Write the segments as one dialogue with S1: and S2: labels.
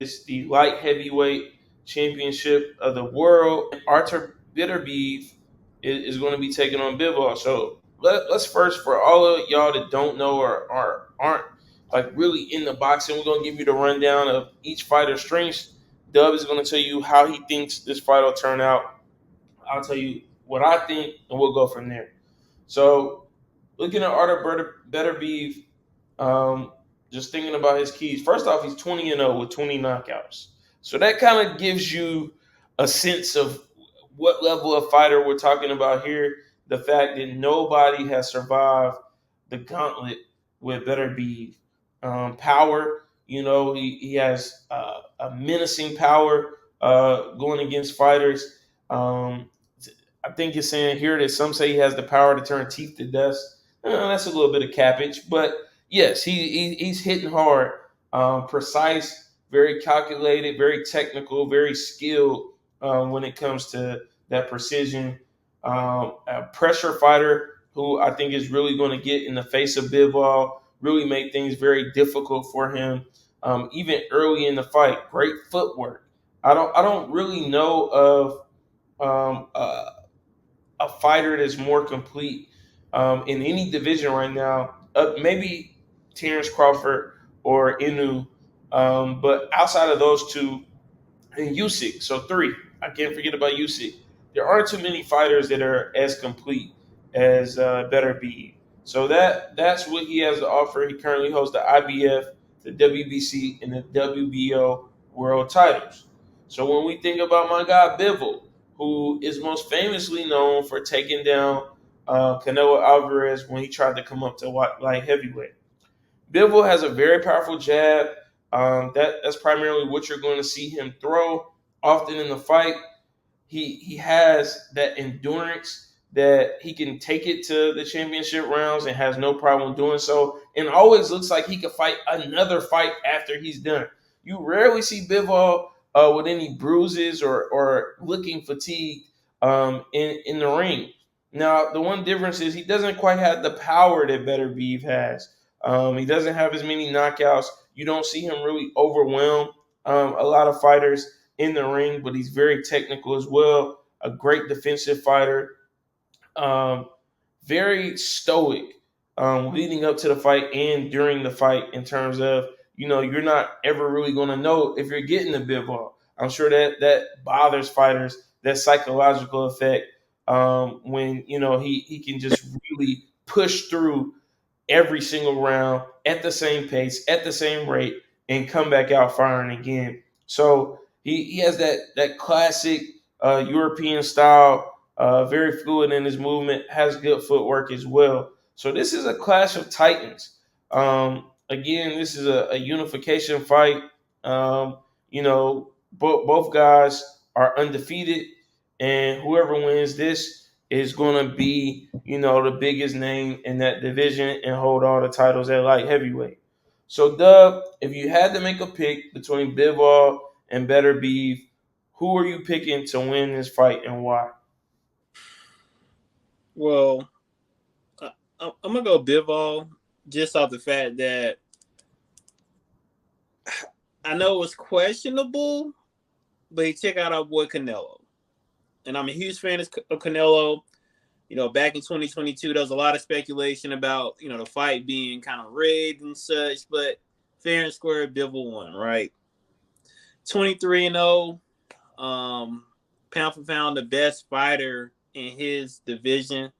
S1: It's the light heavyweight championship of the world. Artur Beterbiev is going to be taking on Bivol. So let's first, for all of y'all that don't know or aren't like really in the boxing, we're going to give you the rundown of each fighter's strengths. Dub is going to tell you how he thinks this fight will turn out. I'll tell you what I think, and we'll go from there. So, looking at Artur Beterbiev, just thinking about his keys. First off, he's 20-0 with 20 knockouts. So that kind of gives you a sense of what level of fighter we're talking about here. The fact that nobody has survived the gauntlet with Beterbiev. Power, he has a menacing power going against fighters. I think it's saying here that some say he has the power to turn teeth to dust. That's a little bit of cabbage, but yes, he's hitting hard, precise, very calculated, very technical, very skilled when it comes to that precision. A pressure fighter who I think is really going to get in the face of Bivol, really make things very difficult for him. Even early in the fight, great footwork. I don't really know of a fighter that's more complete in any division right now. Maybe Terrence Crawford or Inu, but outside of those two, and Usyk, so three. I can't forget about Usyk. There aren't too many fighters that are as complete as Beterbiev. So that's what he has to offer. He currently holds the IBF, the WBC, and the WBO world titles. So when we think about my guy Bivol, who is most famously known for taking down Canelo Alvarez when he tried to come up to light heavyweight. Bivol has a very powerful jab. That's primarily what you're going to see him throw often in the fight. He has that endurance that he can take it to the championship rounds and has no problem doing so, and always looks like he could fight another fight after he's done. You rarely see Bivol with any bruises or looking fatigued in the ring. Now, the one difference is he doesn't quite have the power that Beterbiev has. He doesn't have as many knockouts. You don't see him really overwhelm a lot of fighters in the ring, but he's very technical as well. A great defensive fighter. Very stoic leading up to the fight and during the fight in terms of, you're not ever really going to know if you're getting a Bivol. I'm sure that bothers fighters, that psychological effect when, he can just really push through every single round at the same pace, at the same rate, and come back out firing again. So he has that classic European style, very fluid in his movement, has good footwork as well. So this is a clash of titans. Again, this is a unification fight. Both guys are undefeated, and whoever wins this is going to be, the biggest name in that division and hold all the titles at light heavyweight. So, Dub, if you had to make a pick between Bivol and Beterbiev, who are you picking to win this fight and why?
S2: Well, I'm gonna go Bivol just off the fact that I know it was questionable, but he took out our boy Canelo, and I'm a huge fan of Canelo. Back in 2022, there was a lot of speculation about, the fight being kind of rigged and such, but fair and square, Bivol won, right? 23-0, pound for pound, the best fighter in his division.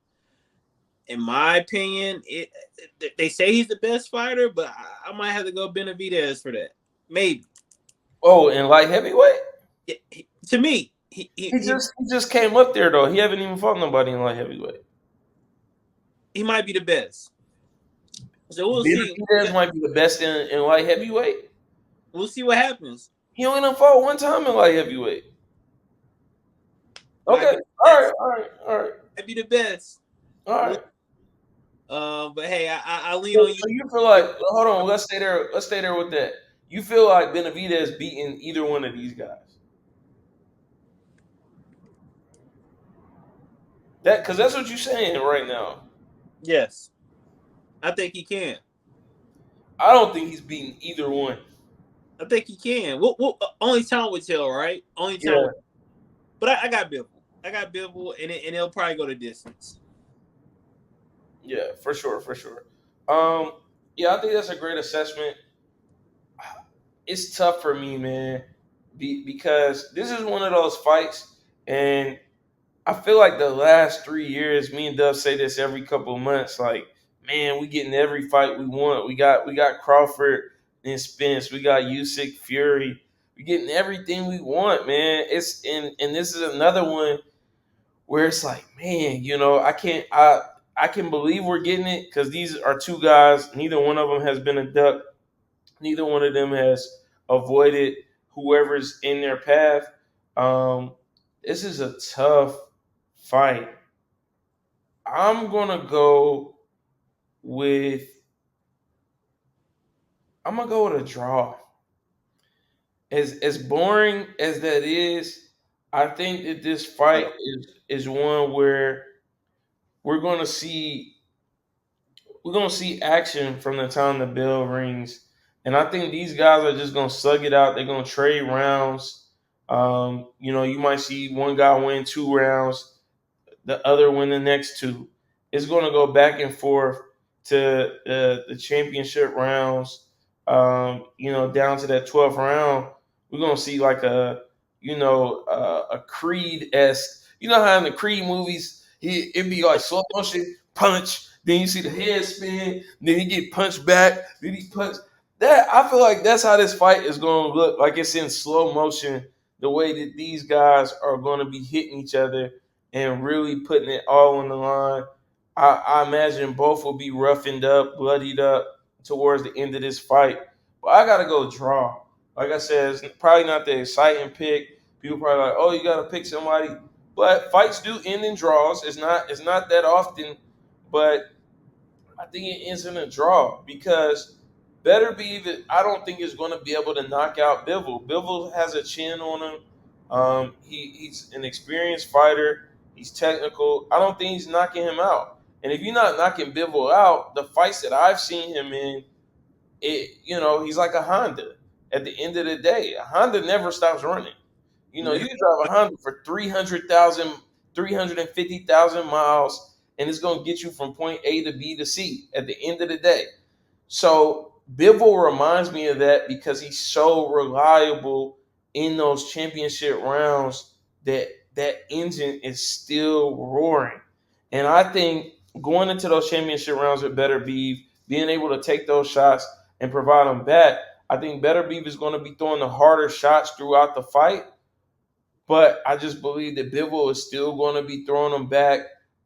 S2: In my opinion, they say he's the best fighter, but I might have to go Benavidez for that. Maybe.
S1: Oh, in light heavyweight?
S2: Yeah, to me,
S1: he just came up there though. He haven't even fought nobody in light heavyweight.
S2: He might be the best. So we'll see.
S1: Benavidez might be the best in light heavyweight.
S2: We'll see what happens.
S1: He only done fought one time in light heavyweight. Okay. All right.
S2: Might be the best.
S1: All right.
S2: But hey, I lean on you.
S1: So you feel like, hold on, let's stay there with that. You feel like Benavidez beating either one of these guys? Because that's what you're saying right now.
S2: Yes. I think he can.
S1: I don't think he's beating either one.
S2: I think he can. Only time will tell, right? Only time.
S1: Yeah,
S2: But I got Bivol. I got Bivol, and it'll probably go the distance.
S1: yeah, for sure, for sure. Um, yeah, I think that's a great assessment. It's tough for me, man, because this is one of those fights, and I feel like the last 3 years, me and Dove say this every couple of months. Like, man, we getting every fight we want. We got Crawford and Spence. We got Usyk, Fury. We getting everything we want, man. And this is another one where it's like, man, I can believe we're getting it because these are two guys. Neither one of them has been a duck. Neither one of them has avoided whoever's in their path. Um, this is a tough fight. I'm gonna go with I'm gonna go with a draw. As boring as that is, I think that this fight is one where we're gonna see we're gonna see action from the time the bell rings. And I think these guys are just gonna slug it out. They're gonna trade rounds. You might see one guy win 2 rounds, the other win the next two. It's going to go back and forth to the championship rounds. Down to that 12th round, we're going to see like a Creed esque. You know how in the Creed movies, it'd be like slow motion punch. Then you see the head spin. Then he get punched back. Then he punch. That I feel like that's how this fight is going to look. Like it's in slow motion. The way that these guys are going to be hitting each other and really putting it all on the line. I imagine both will be roughened up, bloodied up towards the end of this fight. But I gotta go draw. Like I said, it's probably not the exciting pick. People probably like, oh, you gotta pick somebody. But fights do end in draws. It's not that often, but I think it ends in a draw because Beterbiev, I don't think is going to be able to knock out Bivol. Bivol has a chin on him. He's an experienced fighter. He's technical. I don't think he's knocking him out. And if you're not knocking Bivol out, the fights that I've seen him in, he's like a Honda. At the end of the day, a Honda never stops running. You drive a Honda for 300,000, 350,000 miles, and it's going to get you from point A to B to C at the end of the day. So Bivol reminds me of that because he's so reliable in those championship rounds that that engine is still roaring. And I think going into those championship rounds with Beterbiev, being able to take those shots and provide them back, I think Beterbiev is going to be throwing the harder shots throughout the fight. But I just believe that Bivol is still going to be throwing them back.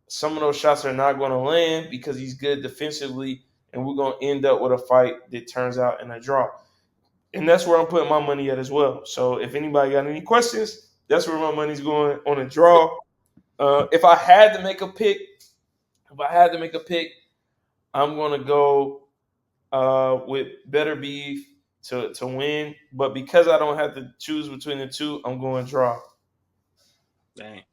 S1: Some of those shots are not going to land because he's good defensively, and we're going to end up with a fight that turns out in a draw. And that's where I'm putting my money at as well. So if anybody got any questions, that's where my money's going on a draw. If I had to make a pick, I'm going to go with Beterbiev to win. But because I don't have to choose between the two, I'm going draw.
S2: Dang.